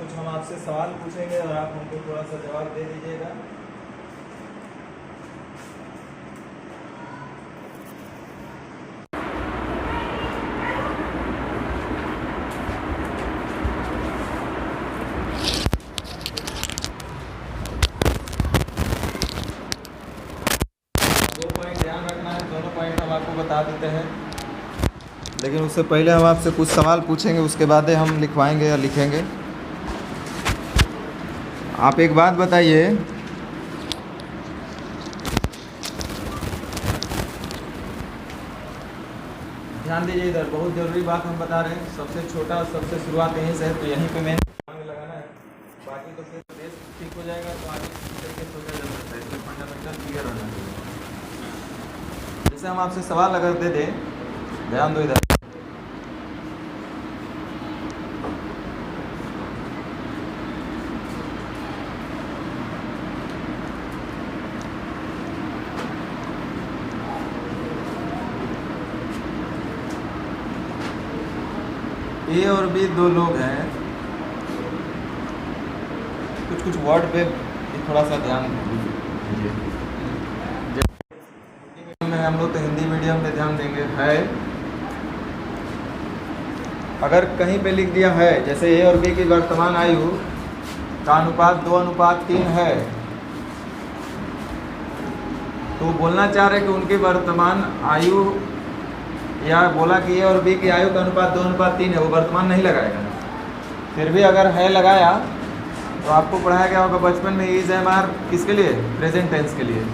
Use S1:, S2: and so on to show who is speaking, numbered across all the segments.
S1: कुछ हम आपसे सवाल पूछेंगे और आप हमको थोड़ा सा जवाब दे दीजिएगा। दो पॉइंट ध्यान रखना है, दोनों पॉइंट हम आपको बता देते हैं, लेकिन उससे पहले हम आपसे कुछ सवाल पूछेंगे, उसके बाद ही हम लिखवाएंगे या लिखेंगे। आप एक बात बताइए, ध्यान दीजिए इधर, बहुत ज़रूरी बात हम बता रहे हैं। सबसे छोटा और सबसे शुरुआत यहीं से है, तो यहीं पे मैंने दिमाग लगाना है। बाकी तो फिर बेस ठीक हो जाएगा तो आगे तरीके से सोचा जा सकता है। इसमें फंडामेंटल क्लियर होना चाहिए। जैसे हम आपसे सवाल अगर दे दें, ध्यान दो इधर, ए और बी दो लोग हैं, कुछ कुछ वर्ड पे थोड़ा सा ध्यान दीजिए। हिंदी मीडियम में हम लोग तो हिंदी मीडियम में ध्यान देंगे। है, अगर कहीं पे लिख दिया है, जैसे ए और बी की वर्तमान आयु का अनुपात 2:3 है, तो बोलना चाह रहे कि उनकी वर्तमान आयु, या बोला कि ए और बी की आयु का अनुपात 2:3 है, वो वर्तमान नहीं लगाएगा। फिर भी अगर है लगाया तो आपको पढ़ाया गया होगा बचपन में, इज एम आर किसके लिए, प्रेजेंट टेंस के लिए।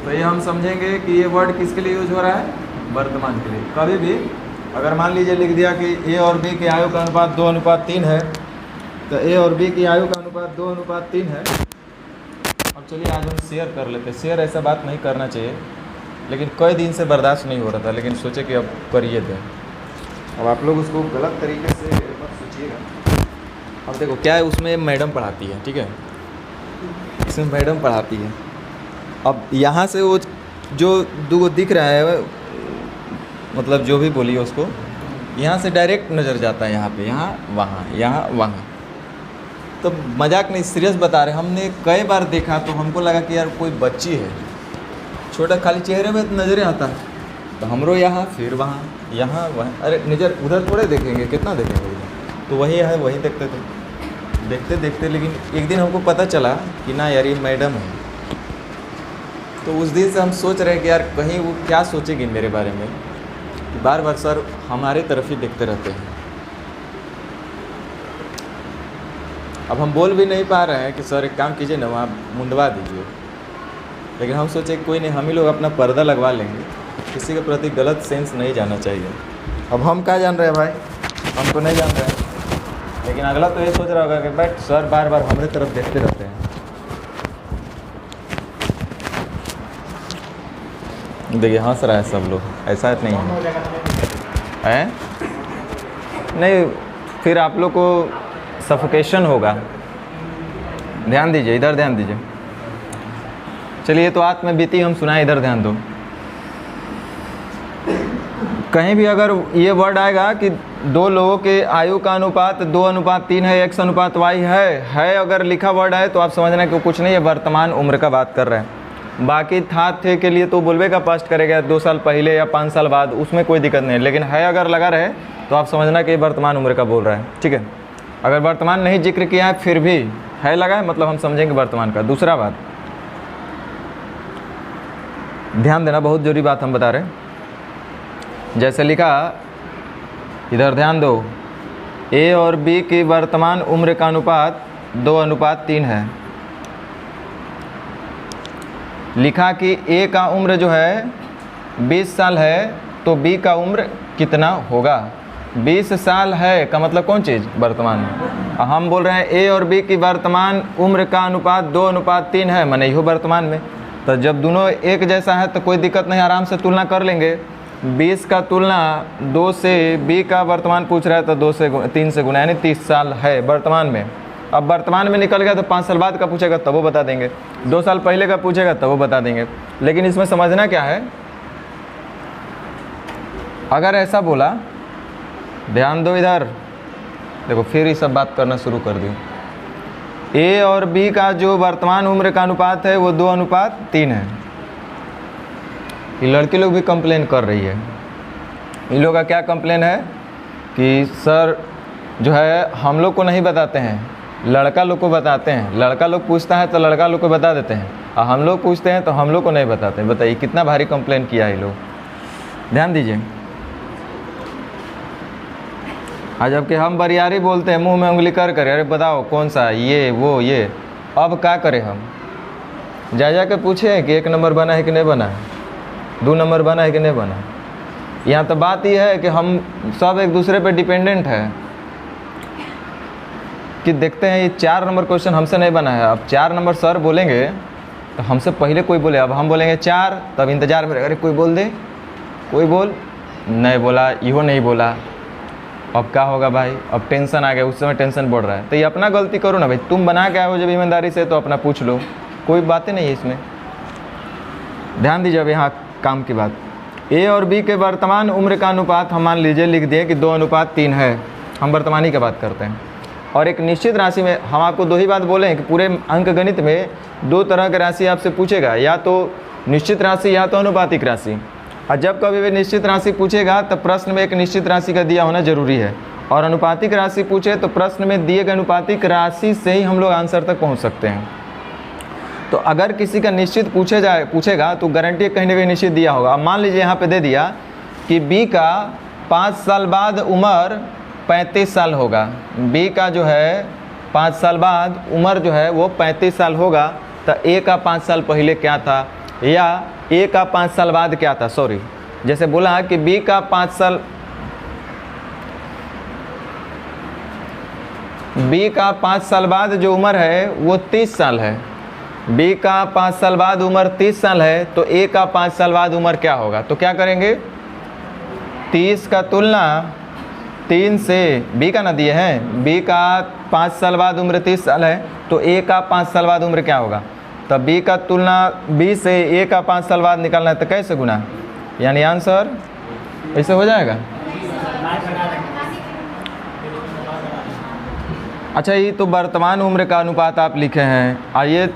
S1: तो ये हम समझेंगे कि ये वर्ड किसके लिए यूज हो रहा है, वर्तमान के लिए। कभी भी अगर मान लीजिए लिख दिया कि ए और बी की आयु का अनुपात 2:3 है, तो ए और बी की आयु का अनुपात 2:3 है। अब चलिए आज हम शेयर कर लेते हैं। शेयर ऐसा बात नहीं करना चाहिए, लेकिन कई दिन से बर्दाश्त नहीं हो रहा था, लेकिन सोचे कि अब करिए थे। अब आप लोग उसको गलत तरीके से मत सोचिएगा। अब देखो क्या है, उसमें मैडम पढ़ाती है, ठीक है, इसमें मैडम पढ़ाती है। अब यहाँ से वो जो दो दिख रहा है, मतलब जो भी बोलिए उसको, यहाँ से डायरेक्ट नज़र जाता है, यहाँ पे, यहाँ वहाँ। तो मजाक नहीं, सीरियस बता रहे। हमने कई बार देखा तो हमको लगा कि यार कोई बच्ची है, छोटा खाली चेहरे में नज़रें आता है, तो हमरो यहाँ फिर वहाँ, यहाँ वहाँ, अरे नज़र उधर थोड़े देखेंगे, कितना देखेंगे उधर, तो वही है, वही देखते थे, देखते देखते। लेकिन एक दिन हमको पता चला कि ना यार ये मैडम है। तो उस दिन से हम सोच रहे हैं कि यार कहीं वो क्या सोचेगी मेरे बारे में, कि बार बार सर हमारे तरफ ही देखते रहते हैं। अब हम बोल भी नहीं पा रहे हैं कि सर एक काम कीजिए ना, वहाँ मुंडवा दीजिए, लेकिन हम सोचे कोई नहीं, हम ही लोग अपना पर्दा लगवा लेंगे, किसी के प्रति गलत सेंस नहीं जाना चाहिए। अब हम क्या जान रहे हैं भाई, हम तो नहीं जान रहे हैं, लेकिन अगला तो ये सोच रहा होगा कि भाई सर बार बार हमारे तरफ देखते रहते हैं। देखिए हंस रहा है सब लोग, ऐसा नहीं है, नहीं फिर आप लोग को सफोकेशन होगा। ध्यान दीजिए इधर, ध्यान दीजिए। चलिए तो आत्म बीती हम सुनाए, इधर ध्यान दो। कहीं भी अगर ये वर्ड आएगा कि दो लोगों के आयु का अनुपात 2:3 है, x/y है, अगर लिखा वर्ड है तो आप समझना कि कुछ नहीं है, वर्तमान उम्र का बात कर रहे हैं। बाकी था थे के लिए तो बोलबेगा पास्ट करेगा 2 साल पहले या 5 साल बाद, उसमें कोई दिक्कत नहीं है। लेकिन है अगर लगा रहे तो आप समझना कि वर्तमान उम्र का बोल रहा है, ठीक है। अगर वर्तमान नहीं जिक्र किया है फिर भी है लगा है, मतलब हम समझेंगे वर्तमान का। दूसरा बात ध्यान देना, बहुत जरूरी बात हम बता रहे हैं। जैसे लिखा, इधर ध्यान दो, ए और बी की वर्तमान उम्र का अनुपात 2:3 है। लिखा कि ए का उम्र जो है 20 साल है, तो बी का उम्र कितना होगा। 20 साल है का मतलब कौन चीज़, वर्तमान में। हम बोल रहे हैं ए और बी की वर्तमान उम्र का अनुपात 2:3 है, माने इहो वर्तमान में। तो जब दोनों एक जैसा है तो कोई दिक्कत नहीं, आराम से तुलना कर लेंगे। 20 का तुलना 2 से, बी का वर्तमान पूछ रहा है तो 2 से 3 से गुना, यानी 30 साल है वर्तमान में। अब वर्तमान में निकल गया तो 5 साल बाद का पूछेगा तब वो बता देंगे, 2 साल पहले का पूछेगा तब वो बता देंगे। लेकिन इसमें समझना क्या है, अगर ऐसा बोला, ध्यान दो इधर देखो, फिर ये सब बात करना शुरू कर दी। ए और बी का जो वर्तमान उम्र का अनुपात है वो 2:3 है। ये लड़के लोग भी कंप्लेन कर रही है। इन लोगों का क्या कंप्लेन है कि सर जो है हम लोग को नहीं बताते हैं, लड़का लोग को बताते हैं। लड़का लोग पूछता है तो लड़का लोग को बता देते हैं, और हम लोग पूछते हैं तो हम लोग को नहीं बताते। बताइए कितना भारी कंप्लेन किया है ये लोग। ध्यान दीजिए। आज जबकि हम बरियारी बोलते हैं, मुंह में उंगली कर कर, अरे बताओ कौन सा, ये वो ये। अब क्या करें हम? जा के पूछे कि 1 नंबर बना है कि नहीं बना है, 2 नंबर बना है कि नहीं बना है। यहाँ तो बात यह है कि हम सब एक दूसरे पे डिपेंडेंट है कि देखते हैं ये 4 नंबर क्वेश्चन हमसे नहीं बना है। अब 4 नंबर सर बोलेंगे तो हमसे पहले कोई बोले, अब हम बोलेंगे 4, तब इंतजार में, अरे कोई बोल दे, कोई बोल, नहीं बोला, इहो नहीं बोला। अब क्या होगा भाई? अब टेंशन आ गया, उस समय टेंशन बढ़ रहा है। तो ये अपना गलती करो ना भाई, तुम बना के आए हो जब ईमानदारी से तो अपना पूछ लो, कोई बातें नहीं है इसमें। ध्यान दीजिए। अब यहाँ काम की बात, ए और बी के वर्तमान उम्र का अनुपात हम मान लीजिए लिख दिए कि 2:3 है। हम वर्तमानी की बात करते हैं। और एक निश्चित राशि में हम आपको 2 ही बात बोले हैं कि पूरे अंक गणित में 2 तरह की राशि आपसे पूछेगा, या तो निश्चित राशि या तो अनुपातिक राशि। और जब कभी भी निश्चित राशि पूछेगा तो प्रश्न में एक निश्चित राशि का दिया होना जरूरी है, और अनुपातिक राशि पूछे तो प्रश्न में दिए गए अनुपातिक राशि से ही हम लोग आंसर तक पहुंच सकते हैं। तो अगर किसी का निश्चित पूछेगा तो गारंटी कहीं ना कहीं निश्चित दिया होगा। अब मान लीजिए यहाँ पे दे दिया कि बी का 5 साल बाद उम्र 35 साल होगा। बी का जो है 5 साल बाद उम्र जो है वो 35 साल होगा। तो ए का 5 साल पहले क्या था, या ए का 5 साल बाद क्या था। सॉरी, जैसे बोला कि बी का 5 साल बाद जो उम्र है वो 30 साल है। बी का 5 साल बाद उम्र 30 साल है, तो ए का 5 साल बाद उम्र क्या होगा? तो क्या करेंगे, 30 का तुलना 3 से, बी का ना दिए हैं, बी का 5 साल बाद उम्र 30 साल है, तो ए का 5 साल बाद उम्र क्या होगा? तब बी का तुलना बी से ए का 5 साल बाद निकालना है, तो कैसे गुना, यानी आंसर ऐसे हो जाएगा। अच्छा, ये तो वर्तमान उम्र का अनुपात आप लिखे हैं, और ये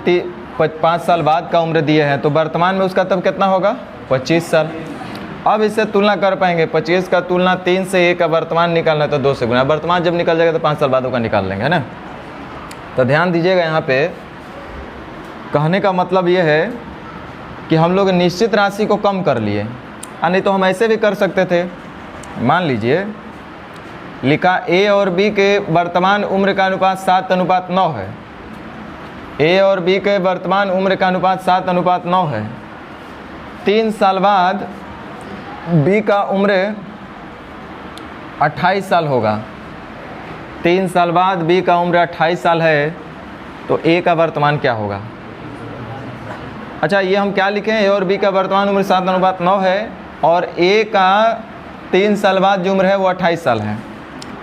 S1: 5 साल बाद का उम्र दिए हैं, तो वर्तमान में उसका तब कितना होगा, 25 साल। अब इससे तुलना कर पाएंगे, 25 का तुलना 3 से ए का वर्तमान निकालना है तो 2 से गुना। वर्तमान जब निकल जाएगा तो 5 साल बाद का निकाल लेंगे, है ना। तो ध्यान दीजिएगा, यहाँ पे कहने का मतलब ये है कि हम लोग निश्चित राशि को कम कर लिए, नहीं तो हम ऐसे भी कर सकते थे। मान लीजिए लिखा ए और बी के वर्तमान उम्र का अनुपात 7:9 है। ए और बी के वर्तमान उम्र का अनुपात 7:9 है। 3 साल बाद बी का उम्र 28 साल होगा। 3 साल बाद बी का उम्र 28 साल है, तो ए का वर्तमान क्या होगा? अच्छा, ये हम क्या लिखें, ए और बी का वर्तमान उम्र 7:9 है, और ए का 3 साल बाद जो उम्र है वो 28 साल है।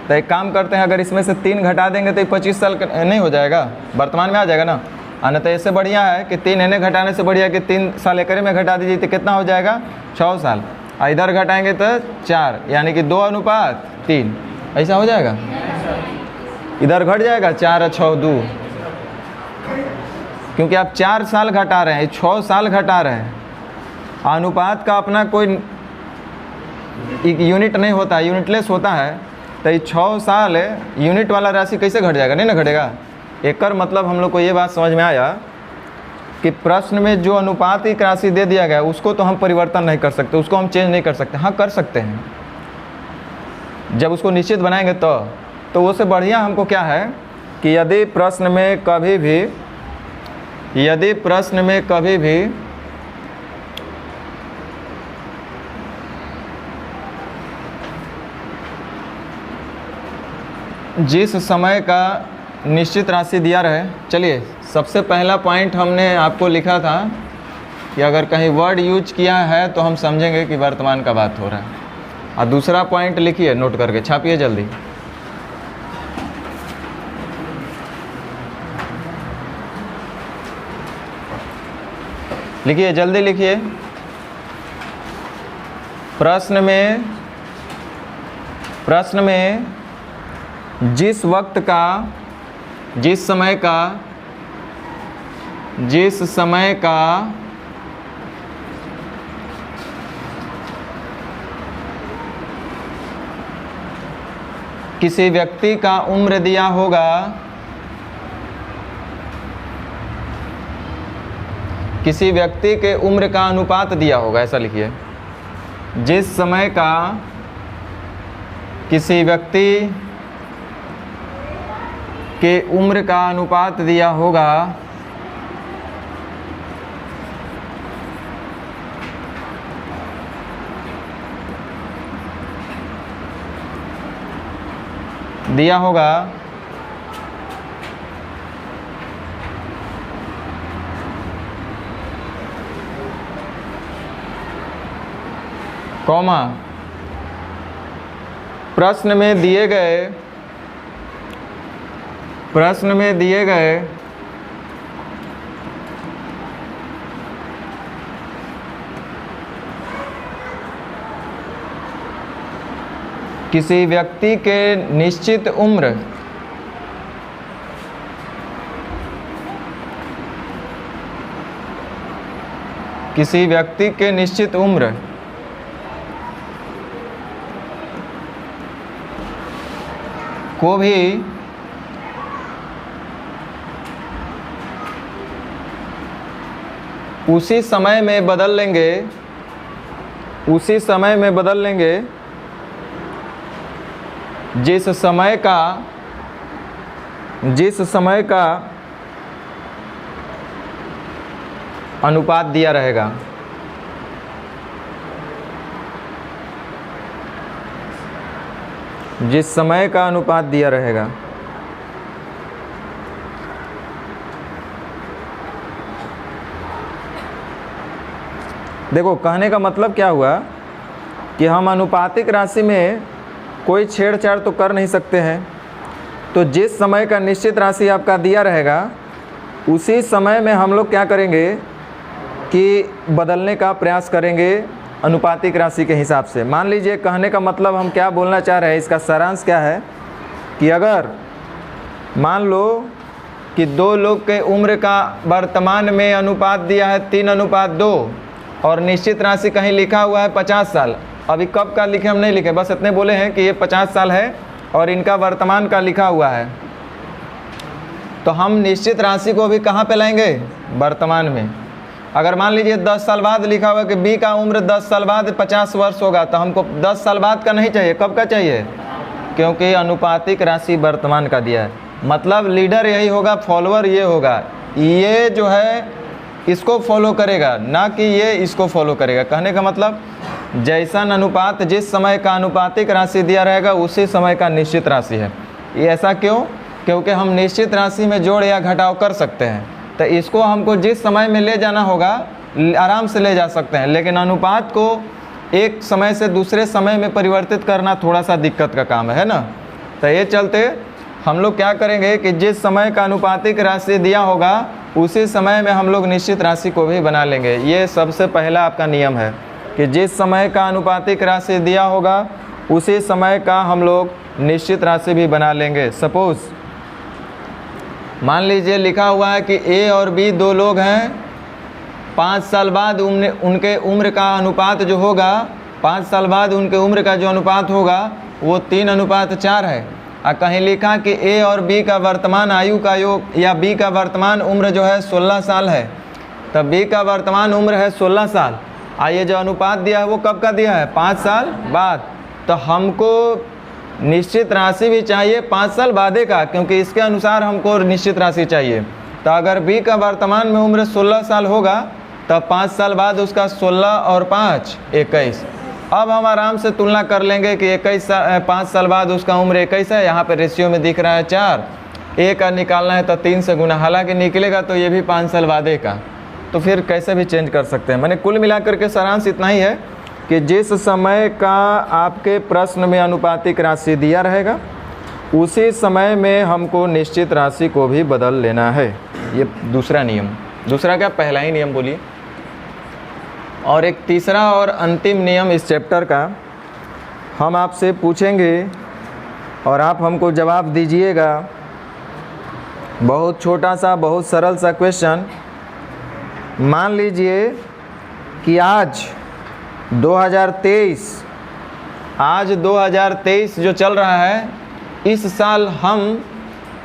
S1: तो एक काम करते हैं, अगर इसमें से 3 घटा देंगे तो 25 साल नहीं हो जाएगा, वर्तमान में आ जाएगा ना। आना तो ऐसे बढ़िया है कि 3 इन्हें घटाने से बढ़िया कि 3 साल एकरे में घटा दीजिए, तो कितना हो जाएगा, 6 साल। इधर घटाएंगे तो 4, यानी कि 2:3, ऐसा हो जाएगा। इधर घट जाएगा 4 और 6 2, क्योंकि आप 4 साल घटा रहे हैं, 6 साल घटा रहे हैं। अनुपात का अपना कोई यूनिट नहीं होता, यूनिटलेस होता है। तो 6 साल यूनिट वाला राशि कैसे घट जाएगा, नहीं ना घटेगा। एक मतलब हम लोग को ये बात समझ में आया कि प्रश्न में जो अनुपातिक राशि दे दिया गया उसको तो हम परिवर्तन नहीं कर सकते, उसको हम चेंज नहीं कर सकते। हाँ, कर सकते हैं जब उसको निश्चित बनाएंगे तो उससे बढ़िया हमको क्या है कि यदि प्रश्न में कभी भी जिस समय का निश्चित राशि दिया रहे। चलिए, सबसे पहला पॉइंट हमने आपको लिखा था कि अगर कहीं वर्ड यूज किया है तो हम समझेंगे कि वर्तमान का बात हो रहा है। और दूसरा पॉइंट लिखिए, नोट करके छापिए जल्दी। लिखिए, जल्दी लिखिए। प्रश्न में जिस समय का जिस समय का किसी व्यक्ति का उम्र दिया होगा, किसी व्यक्ति के उम्र का अनुपात दिया होगा, ऐसा लिखिए। जिस समय का किसी व्यक्ति के उम्र का अनुपात दिया होगा, कॉमा प्रश्न में दिए गए किसी व्यक्ति के निश्चित उम्र को भी उसी समय में बदल लेंगे जिस समय का अनुपात दिया रहेगा। जिस समय का अनुपात दिया रहेगा। देखो, कहने का मतलब क्या हुआ कि हम अनुपातिक राशि में कोई छेड़छाड़ तो कर नहीं सकते हैं। तो जिस समय का निश्चित राशि आपका दिया रहेगा, उसी समय में हम लोग क्या करेंगे कि बदलने का प्रयास करेंगे अनुपातिक राशि के हिसाब से। मान लीजिए, कहने का मतलब हम क्या बोलना चाह रहे हैं, इसका सारांश क्या है कि अगर मान लो कि दो लोग के उम्र का वर्तमान में अनुपात दिया है 3:2 और निश्चित राशि कहीं लिखा हुआ है 50 साल। अभी कब का लिखे हम नहीं लिखे, बस इतने बोले हैं कि ये 50 साल है और इनका वर्तमान का लिखा हुआ है। तो हम निश्चित राशि को भी कहाँ पे लाएंगे, वर्तमान में। अगर मान लीजिए 10 साल बाद लिखा हुआ कि बी का उम्र 10 साल बाद 50 वर्ष होगा, तो हमको 10 साल बाद का नहीं चाहिए, कब का चाहिए, क्योंकि अनुपातिक राशि वर्तमान का दिया है। मतलब लीडर यही होगा, फॉलोअर ये होगा, ये जो है इसको फॉलो करेगा, ना कि ये इसको फॉलो करेगा। कहने का मतलब जैसा अनुपात, जिस समय का अनुपातिक राशि दिया रहेगा उसी समय का निश्चित राशि है। ये ऐसा क्यों, क्योंकि हम निश्चित राशि में जोड़ या घटाव कर सकते हैं। तो इसको हमको जिस समय में ले जाना होगा आराम से ले जा सकते हैं, लेकिन अनुपात को एक समय से दूसरे समय में परिवर्तित करना थोड़ा सा दिक्कत का काम है ना। तो ये चलते हम लोग क्या करेंगे कि जिस समय का अनुपातिक राशि दिया होगा उसी समय में हम लोग निश्चित राशि को भी बना लेंगे। ये सबसे पहला आपका नियम है कि जिस समय का अनुपातिक राशि दिया होगा उसी समय का हम लोग निश्चित राशि भी बना लेंगे। सपोज़ मान लीजिए लिखा हुआ है कि ए और बी दो लोग हैं, 5 साल बाद उनके उम्र का अनुपात जो होगा, 5 साल बाद उनके उम्र का जो अनुपात होगा वो 3:4 है। और कहीं लिखा कि ए और बी का वर्तमान आयु का योग या बी का वर्तमान उम्र जो है 16 साल है। तब बी का वर्तमान उम्र है 16 साल, ये जो अनुपात दिया है वो कब का दिया है, 5 साल बाद। तो हमको निश्चित राशि भी चाहिए 5 साल बादे का, क्योंकि इसके अनुसार हमको निश्चित राशि चाहिए। तो अगर बी का वर्तमान में उम्र 16 साल होगा तब 5 साल बाद उसका 16 और 5 21। अब हम आराम से तुलना कर लेंगे कि 5 साल बाद उसका उम्र 21 है। यहाँ पे रेशियो में दिख रहा है 4, ए का निकालना है तो 3 से गुना, हालांकि निकलेगा तो ये भी 5 साल बादे का। तो फिर कैसे भी चेंज कर सकते हैं। मैंने कुल मिलाकर के सारांश इतना ही है कि जिस समय का आपके प्रश्न में अनुपातिक राशि दिया रहेगा उसी समय में हमको निश्चित राशि को भी बदल लेना है। ये दूसरा नियम। दूसरा क्या, पहला ही नियम बोलिए। और एक तीसरा और अंतिम नियम इस चैप्टर का हम आपसे पूछेंगे और आप हमको जवाब दीजिएगा। बहुत छोटा सा, बहुत सरल सा क्वेश्चन मान लीजिए कि आज 2023 जो चल रहा है, इस साल हम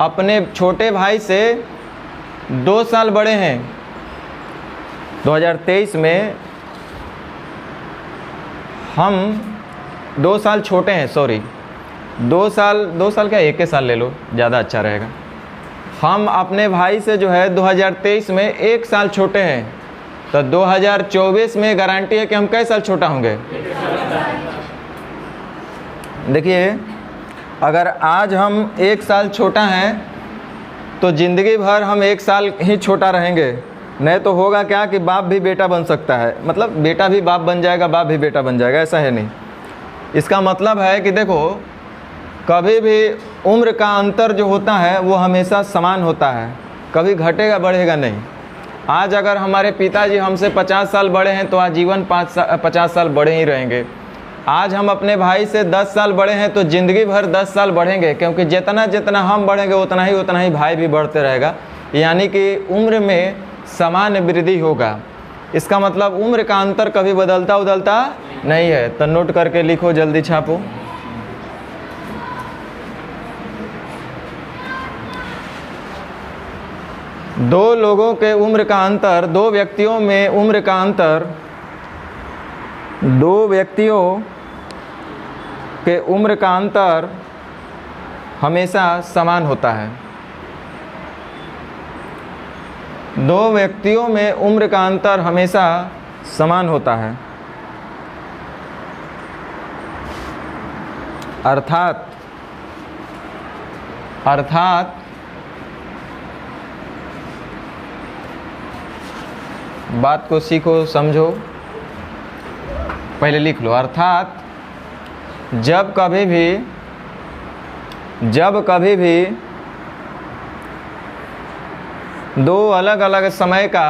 S1: अपने छोटे भाई से 2 साल बड़े हैं। 2023 में हम 2 साल छोटे हैं, सॉरी 2 साल क्या, 1 साल ले लो, ज़्यादा अच्छा रहेगा। हम अपने भाई से जो है 2023 में 1 साल छोटे हैं, तो 2024 में गारंटी है कि हम कई साल छोटा होंगे। देखिए, अगर आज हम 1 साल छोटा हैं तो ज़िंदगी भर हम 1 साल ही छोटा रहेंगे। नहीं तो होगा क्या कि बाप भी बेटा बन सकता है, मतलब बेटा भी बाप बन जाएगा, बाप भी बेटा बन जाएगा, ऐसा है नहीं। इसका मतलब है कि देखो, कभी भी उम्र का अंतर जो होता है वो हमेशा समान होता है, कभी घटेगा बढ़ेगा नहीं। आज अगर हमारे पिताजी हमसे 50 साल बड़े हैं तो आजीवन 50 साल बड़े ही रहेंगे। आज हम अपने भाई से 10 साल बड़े हैं तो ज़िंदगी भर 10 साल बढ़ेंगे, क्योंकि जितना जितना हम बढ़ेंगे उतना ही भाई भी बढ़ते रहेगा, यानी कि उम्र में समान वृद्धि होगा। इसका मतलब उम्र का अंतर कभी बदलता नहीं है। तो नोट करके लिखो, जल्दी छापो। दो लोगों के उम्र का अंतर, दो व्यक्तियों में उम्र का अंतर, दो व्यक्तियों के उम्र का अंतर हमेशा समान होता है। दो व्यक्तियों में उम्र का अंतर हमेशा समान होता है। अर्थात बात को सीखो, समझो, पहले लिख लो। अर्थात जब कभी भी दो अलग अलग समय का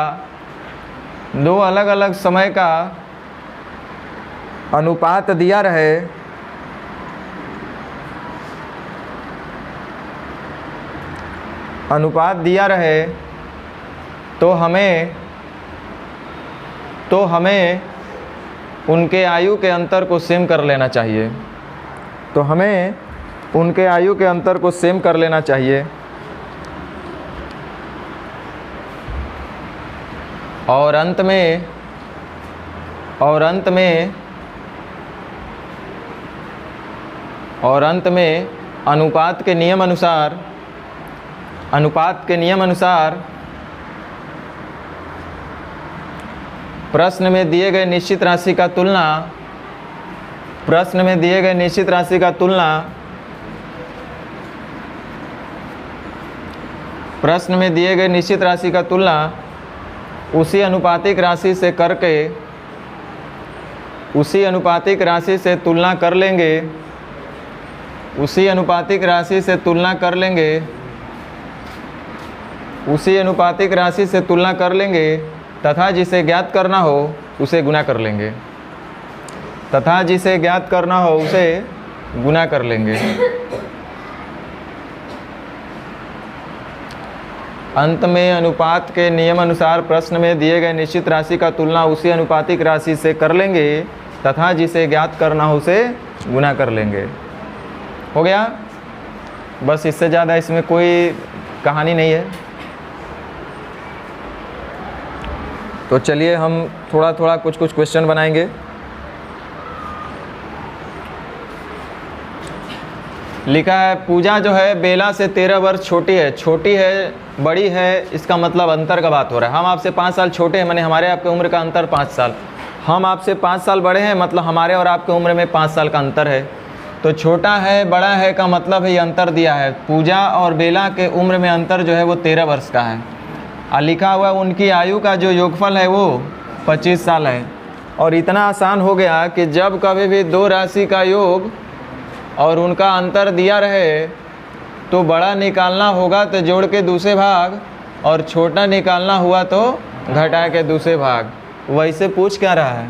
S1: अनुपात दिया रहे तो हमें उनके आयु के अंतर को सेम कर लेना चाहिए। और अंत में अनुपात के नियम अनुसार प्रश्न में दिए गए निश्चित राशि का तुलना उसी अनुपातिक राशि से तुलना कर लेंगे तथा जिसे ज्ञात करना हो उसे गुना कर लेंगे। अंत में अनुपात के नियम अनुसार प्रश्न में दिए गए निश्चित राशि का तुलना उसी अनुपातिक राशि से कर लेंगे तथा जिसे ज्ञात करना हो उसे गुना कर लेंगे। हो गया, बस इससे ज़्यादा इसमें कोई कहानी नहीं है। तो चलिए हम थोड़ा कुछ क्वेश्चन बनाएंगे। लिखा है पूजा जो है बेला से 13 वर्ष छोटी है बड़ी है, इसका मतलब अंतर का बात हो रहा है। हम आपसे 5 साल छोटे हैं, माने हमारे आपके उम्र का अंतर 5 साल। हम आपसे 5 साल बड़े हैं, मतलब हमारे और आपके उम्र में 5 साल का अंतर है। तो छोटा है बड़ा है का मतलब है ये अंतर दिया है। पूजा और बेला के उम्र में अंतर जो है वो 13 वर्ष का है, और लिखा हुआ उनकी आयु का जो योगफल है वो 25 साल है। और इतना आसान हो गया कि जब कभी भी दो राशि का योग और उनका अंतर दिया रहे तो बड़ा निकालना होगा तो जोड़ के दूसरे भाग, और छोटा निकालना हुआ तो घटा के दूसरे भाग। वैसे पूछ क्या रहा है?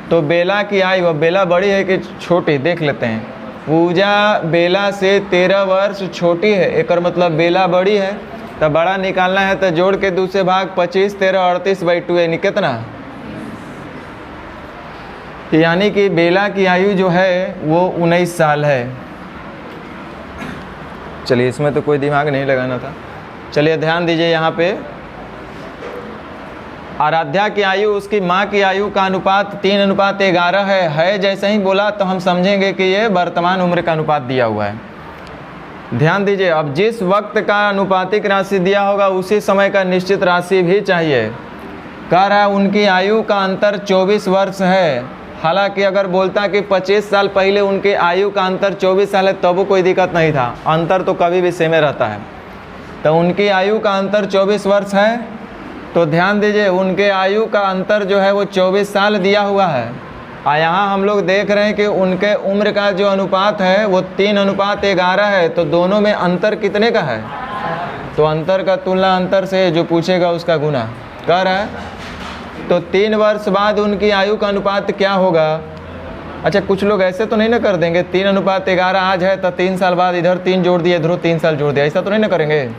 S1: तो बेला की आयु, अब बेला बड़ी है कि छोटी देख लेते हैं। पूजा बेला से 13 वर्ष छोटी है, एक मतलब बेला बड़ी है तो बड़ा निकालना है तो जोड़ के दूसरे भाग 25, 13, 38/2 यानी कितना, यानी कि बेला की आयु जो है वो 19 साल है। चलिए इसमें तो कोई दिमाग नहीं लगाना था। चलिए ध्यान दीजिए यहाँ पे, आराध्या की आयु उसकी माँ की आयु का अनुपात 3:11 है। जैसे ही बोला तो हम समझेंगे कि ये वर्तमान उम्र का अनुपात दिया हुआ है। ध्यान दीजिए, अब जिस वक्त का अनुपातिक राशि दिया होगा उसी समय का निश्चित राशि भी चाहिए। कह रहा है उनकी आयु का अंतर 24 वर्ष है। हालांकि अगर बोलता कि 25 साल पहले उनके आयु का अंतर 24 साल है तब वो कोई दिक्कत नहीं था, अंतर तो कभी भी सेम रहता है। तो उनकी आयु का अंतर 24 वर्ष है, तो ध्यान दीजिए उनके आयु का अंतर जो है वो 24 साल दिया हुआ है। और यहाँ हम लोग देख रहे हैं कि उनके उम्र का जो अनुपात है वो 3:11 है, तो दोनों में अंतर कितने का है, तो अंतर का तुलना अंतर से जो पूछेगा उसका गुना कर रहा है। तो 3 वर्ष बाद उनकी आयु का अनुपात क्या होगा। अच्छा कुछ लोग ऐसे तो नहीं ना कर देंगे 3:11 आज है तो 3 साल बाद इधर 3 जोड़ दिया इधर 3 साल जोड़ दिया, ऐसा तो नहीं ना करेंगे।